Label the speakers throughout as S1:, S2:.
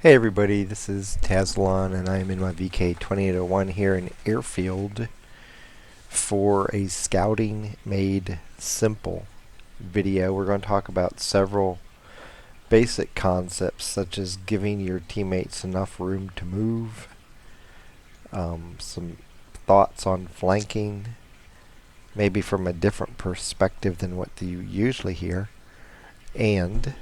S1: Hey everybody, this is Tazilon and I'm in my VK2801 here in Airfield for a Scouting Made Simple video. We're going to talk about several basic concepts such as giving your teammates enough room to move, some thoughts on flanking, maybe from a different perspective than what you usually hear, and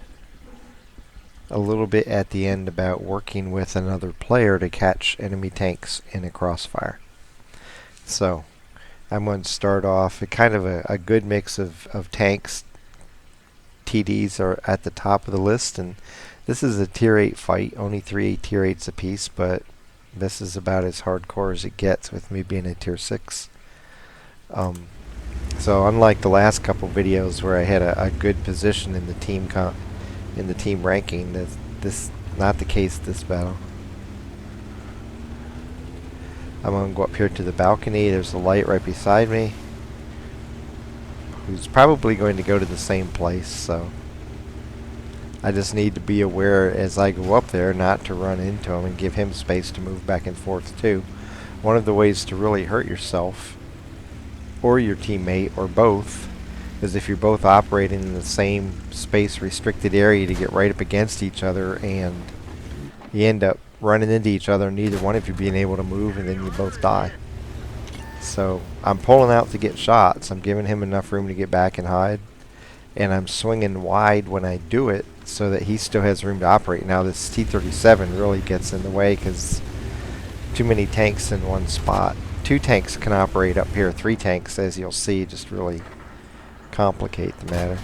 S1: a little bit at the end about working with another player to catch enemy tanks in a crossfire. So I'm going to start off a kind of a good mix of tanks. TDs are at the top of the list, and this is a tier 8 fight, only 3 tier 8s apiece, but this is about as hardcore as it gets with me being a tier 6. So unlike the last couple videos where I had a good position in the team ranking, this not the case this battle. I'm going to go up here to the balcony. There's a light right beside me who's probably going to go to the same place, so I just need to be aware as I go up there not to run into him and give him space to move back and forth too. One of the ways to really hurt yourself or your teammate or both is if you're both operating in the same space restricted area to get right up against each other and you end up running into each other, neither one of you being able to move, and then you both die. So I'm pulling out to get shots. I'm giving him enough room to get back and hide, and I'm swinging wide when I do it so that he still has room to operate. Now this T-37 really gets in the way because too many tanks in one spot. 2 tanks can operate up here. 3 tanks, as you'll see, just really complicate the matter.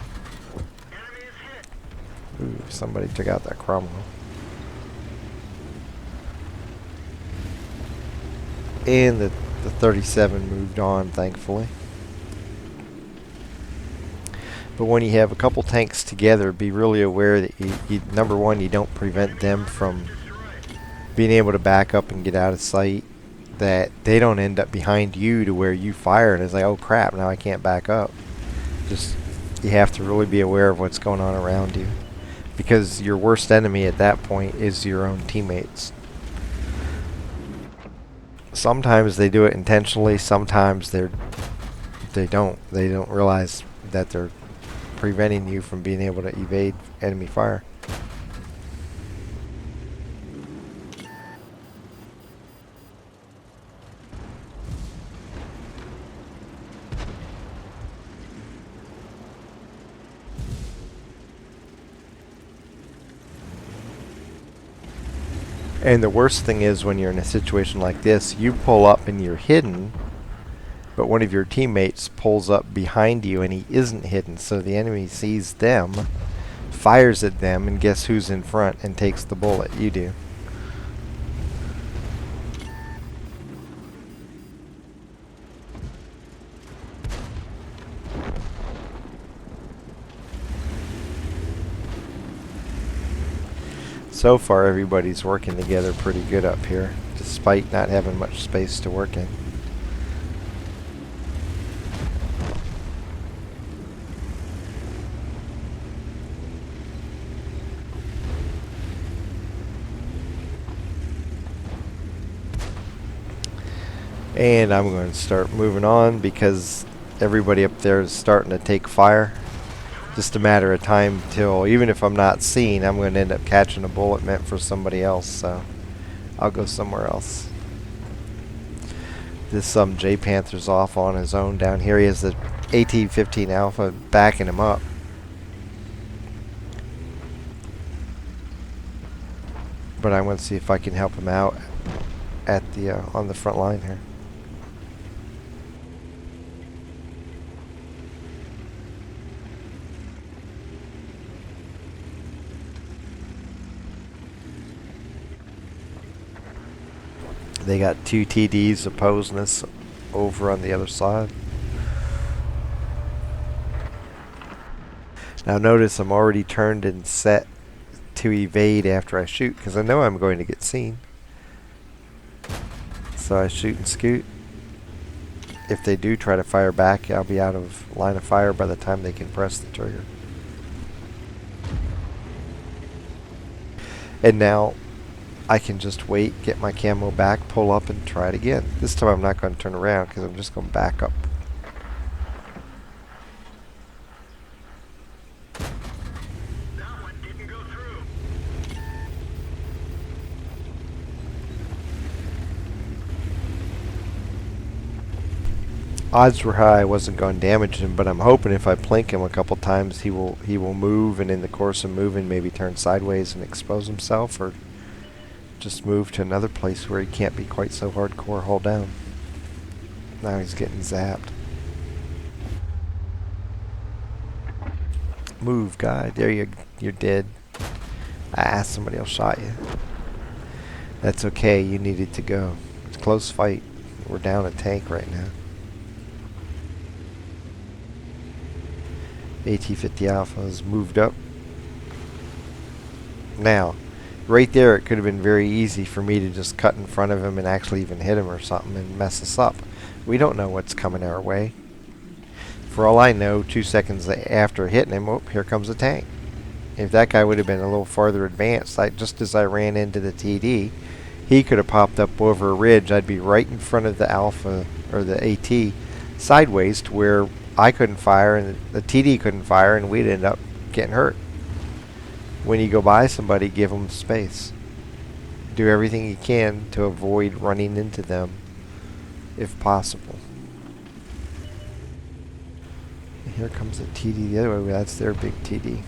S1: Ooh, somebody took out that Cromwell. And the 37 moved on, thankfully. But when you have a couple tanks together, be really aware that you number one, you don't prevent them from being able to back up and get out of sight, that they don't end up behind you to where you fire and it's like, oh crap, now I can't back up. Just, you have to really be aware of what's going on around you, because your worst enemy at that point is your own teammates. Sometimes they do it intentionally, sometimes they don't realize that they're preventing you from being able to evade enemy fire. And the worst thing is when you're in a situation like this, you pull up and you're hidden, but one of your teammates pulls up behind you and he isn't hidden, so the enemy sees them, fires at them, and guess who's in front and takes the bullet? You do. So far everybody's working together pretty good up here, despite not having much space to work in. And I'm going to start moving on because everybody up there is starting to take fire. Just a matter of time till, even if I'm not seen, I'm going to end up catching a bullet meant for somebody else, so I'll go somewhere else. This J Panther's off on his own down here. He has the AT-15 Alpha backing him up. But I want to see if I can help him out at the on the front line here. They got 2 TDs opposing us over on the other side. Now notice I'm already turned and set to evade after I shoot, because I know I'm going to get seen. So I shoot and scoot. If they do try to fire back, I'll be out of line of fire by the time they can press the trigger. And now I can just wait, get my camo back, pull up, and try it again. This time I'm not going to turn around because I'm just going to back up.
S2: That one didn't go through.
S1: Odds were high I wasn't going to damage him, but I'm hoping if I plink him a couple times, he will move, and in the course of moving, maybe turn sideways and expose himself, or just move to another place where he can't be quite so hardcore hauled down. Now he's getting zapped. Move, guy. There you're dead. Ah, somebody else shot you. That's okay. You needed to go. It's a close fight. We're down a tank right now. AT-50 Alpha has moved up. Now, right there, it could have been very easy for me to just cut in front of him and actually even hit him or something and mess us up. We don't know what's coming our way. For all I know, 2 seconds after hitting him, oh, here comes a tank. If that guy would have been a little farther advanced, just as I ran into the TD, he could have popped up over a ridge. I'd be right in front of the Alpha, or the AT, sideways to where I couldn't fire and the TD couldn't fire, and we'd end up getting hurt. When you go by somebody, give them space. Do everything you can to avoid running into them if possible. Here comes the TD the other way. That's their big TD.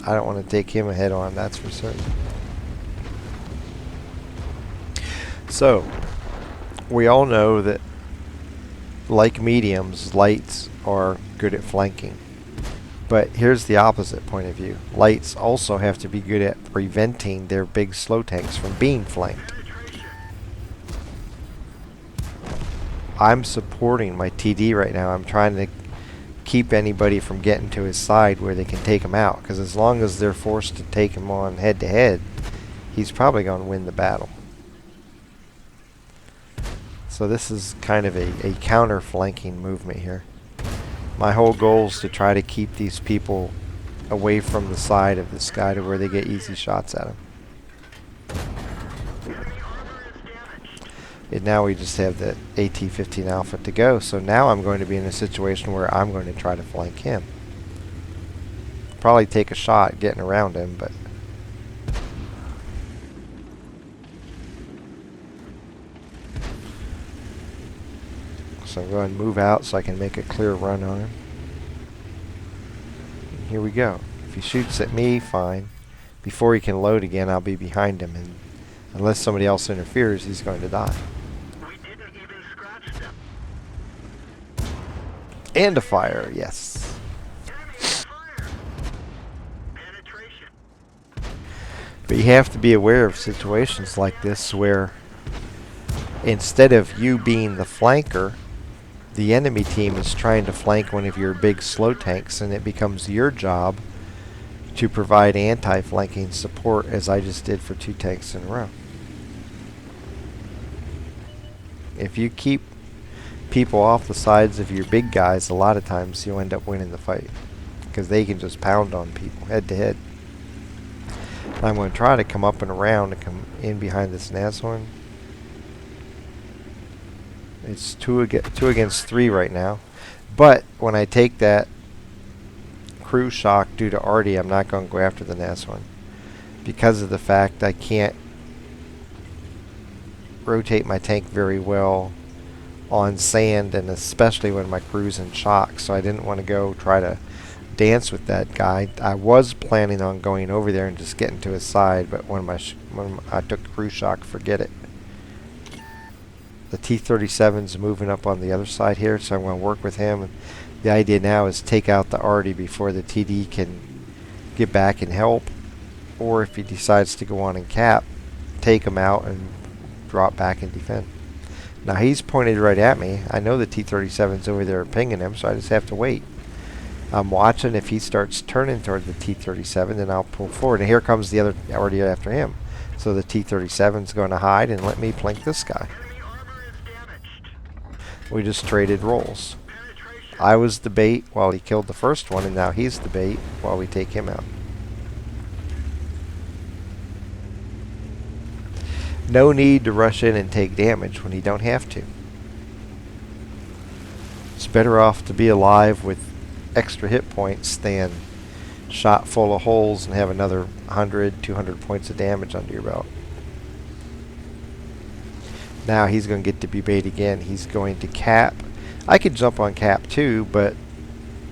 S1: I don't want to take him head on, that's for certain. So, we all know that, like mediums, lights are good at flanking. But here's the opposite point of view. Lights also have to be good at preventing their big slow tanks from being flanked. I'm supporting my TD right now. I'm trying to keep anybody from getting to his side where they can take him out. Because as long as they're forced to take him on head to head, he's probably going to win the battle. So this is kind of a counter-flanking movement here. My whole goal is to try to keep these people away from the side of this guy to where they get easy shots at him. And now we just have the AT-15 Alpha to go. So now I'm going to be in a situation where I'm going to try to flank him. Probably take a shot getting around him, but... So I'm going to move out so I can make a clear run on him. And here we go. If he shoots at me, fine. Before he can load again, I'll be behind him, and unless somebody else interferes, he's going to die.
S2: We didn't even scratch them.
S1: And a fire, yes.
S2: Enemy fire. Penetration.
S1: But you have to be aware of situations like this where instead of you being the flanker, the enemy team is trying to flank one of your big slow tanks, and it becomes your job to provide anti-flanking support, as I just did for 2 tanks in a row. If you keep people off the sides of your big guys, a lot of times you'll end up winning the fight, because they can just pound on people head to head. I'm going to try to come up and around and come in behind this Nashorn. It's 2 against 3 right now. But when I take that crew shock due to Artie, I'm not going to go after the Nashorn, because of the fact I can't rotate my tank very well on sand, and especially when my crew's in shock. So I didn't want to go try to dance with that guy. I was planning on going over there and just getting to his side, but when I took the crew shock, forget it. The T-37's moving up on the other side here, so I'm going to work with him. And the idea now is take out the Artie before the TD can get back and help, or if he decides to go on and cap, take him out and drop back and defend. Now he's pointed right at me. I know the T-37's over there pinging him, so I just have to wait. I'm watching. If he starts turning toward the T-37, then I'll pull forward. And here comes the other Artie after him. So the T-37's going to hide and let me plink this guy. We just traded roles. I was the bait while he killed the first one, and now he's the bait while we take him out. No need to rush in and take damage when you don't have to. It's better off to be alive with extra hit points than shot full of holes and have another 100, 200 points of damage under your belt. Now he's going to get to be bait again. He's going to cap. I could jump on cap too, but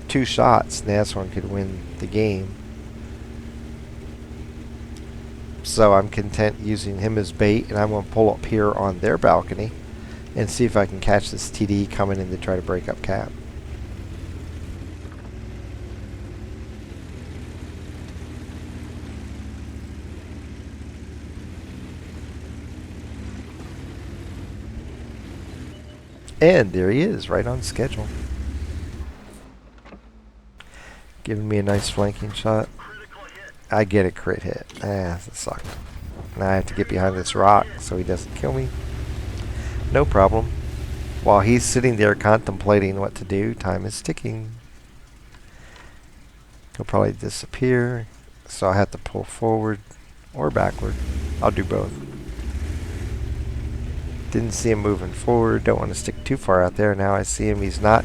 S1: 2 shots, and that's one could win the game. So I'm content using him as bait, and I'm going to pull up here on their balcony and see if I can catch this TD coming in to try to break up cap. And there he is, right on schedule. Giving me a nice flanking shot. I get a crit hit. That sucked. Now I have to get behind this rock so he doesn't kill me. No problem. While he's sitting there contemplating what to do, time is ticking. He'll probably disappear, so I have to pull forward or backward. I'll do both. Didn't see him moving forward. Don't want to stick too far out there. Now I see him. He's not.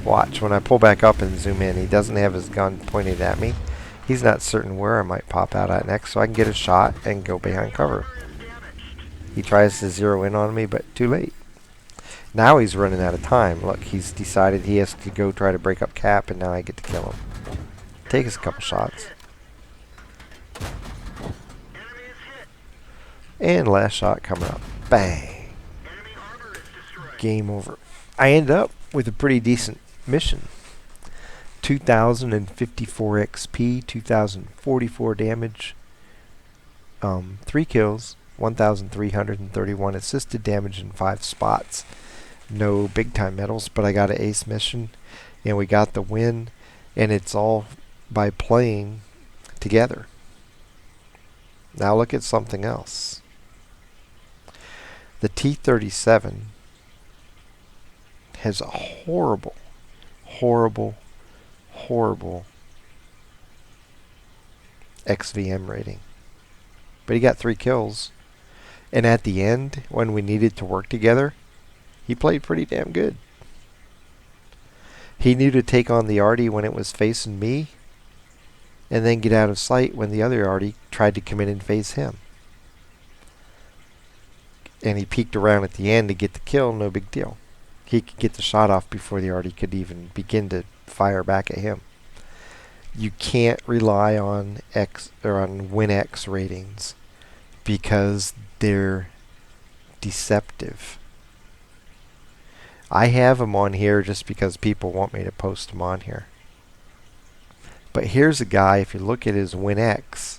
S1: Watch, when I pull back up and zoom in, he doesn't have his gun pointed at me. He's not certain where I might pop out at next, so I can get a shot and go behind cover. He tries to zero in on me, but too late. Now he's running out of time. Look, he's decided he has to go try to break up cap, and now I get to kill him. Take us a couple shots. And last shot coming up. Bang. Game over. I end up with a pretty decent mission. 2,054 XP, 2,044 damage, 3 kills, 1,331 assisted damage in 5 spots. No big time medals, but I got an ace mission, and we got the win, and it's all by playing together. Now look at something else. The T-37 has a horrible XVM rating. But he got 3 kills. And at the end, when we needed to work together, he played pretty damn good. He knew to take on the arty when it was facing me, and then get out of sight when the other arty tried to come in and face him. And he peeked around at the end to get the kill, no big deal. He could get the shot off before the arty could even begin to fire back at him. You can't rely on X or on WinX ratings because they're deceptive. I have them on here just because people want me to post them on here. But here's a guy, if you look at his WinX,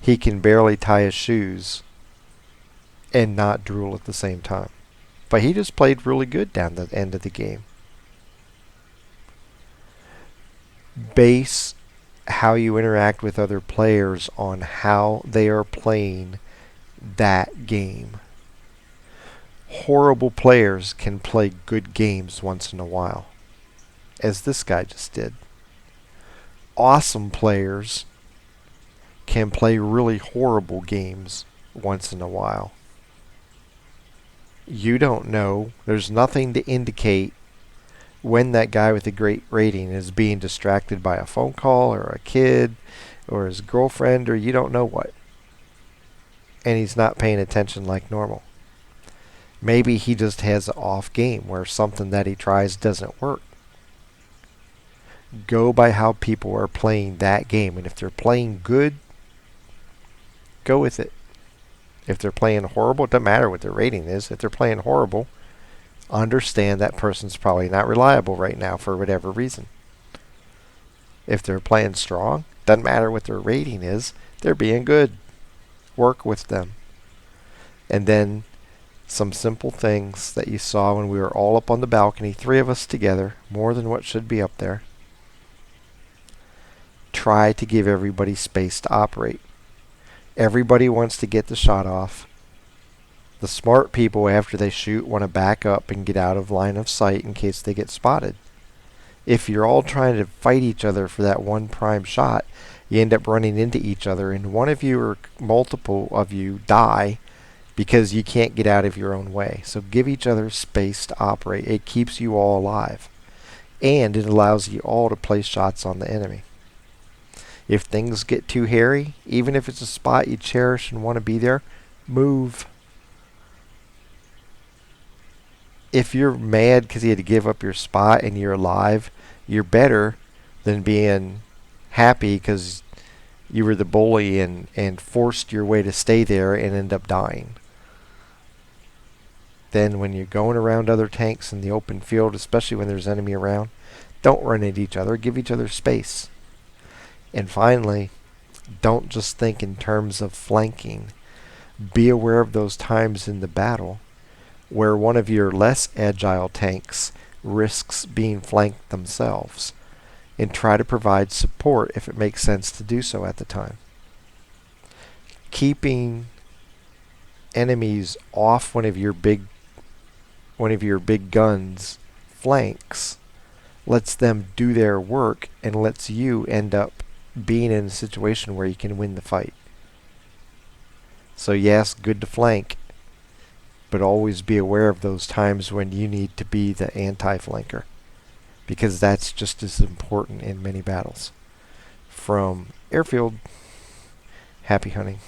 S1: he can barely tie his shoes and not drool at the same time. But he just played really good down the end of the game. Base how you interact with other players on how they are playing that game. Horrible players can play good games once in a while, as this guy just did. Awesome players can play really horrible games once in a while. You don't know. There's nothing to indicate when that guy with a great rating is being distracted by a phone call or a kid or his girlfriend or you don't know what. And he's not paying attention like normal. Maybe he just has an off game where something that he tries doesn't work. Go by how people are playing that game. And if they're playing good, go with it. If they're playing horrible, it doesn't matter what their rating is. If they're playing horrible, understand that person's probably not reliable right now for whatever reason. If they're playing strong, doesn't matter what their rating is, they're being good. Work with them. And then some simple things that you saw when we were all up on the balcony, 3 of us together, more than what should be up there. Try to give everybody space to operate. Everybody wants to get the shot off. The smart people, after they shoot, want to back up and get out of line of sight in case they get spotted. If you're all trying to fight each other for that one prime shot, you end up running into each other, and one of you or multiple of you die because you can't get out of your own way. So give each other space to operate. It keeps you all alive. And it allows you all to place shots on the enemy. If things get too hairy, even if it's a spot you cherish and want to be there, move. If you're mad because you had to give up your spot and you're alive, you're better than being happy because you were the bully and forced your way to stay there and end up dying. Then when you're going around other tanks in the open field, especially when there's enemy around, don't run into each other. Give each other space. And finally, don't just think in terms of flanking. Be aware of those times in the battle where one of your less agile tanks risks being flanked themselves, and try to provide support if it makes sense to do so at the time. Keeping enemies off one of your big guns flanks lets them do their work and lets you end up being in a situation where you can win the fight. So yes, good to flank, but always be aware of those times when you need to be the anti-flanker, because that's just as important in many battles. From Airfield, happy hunting.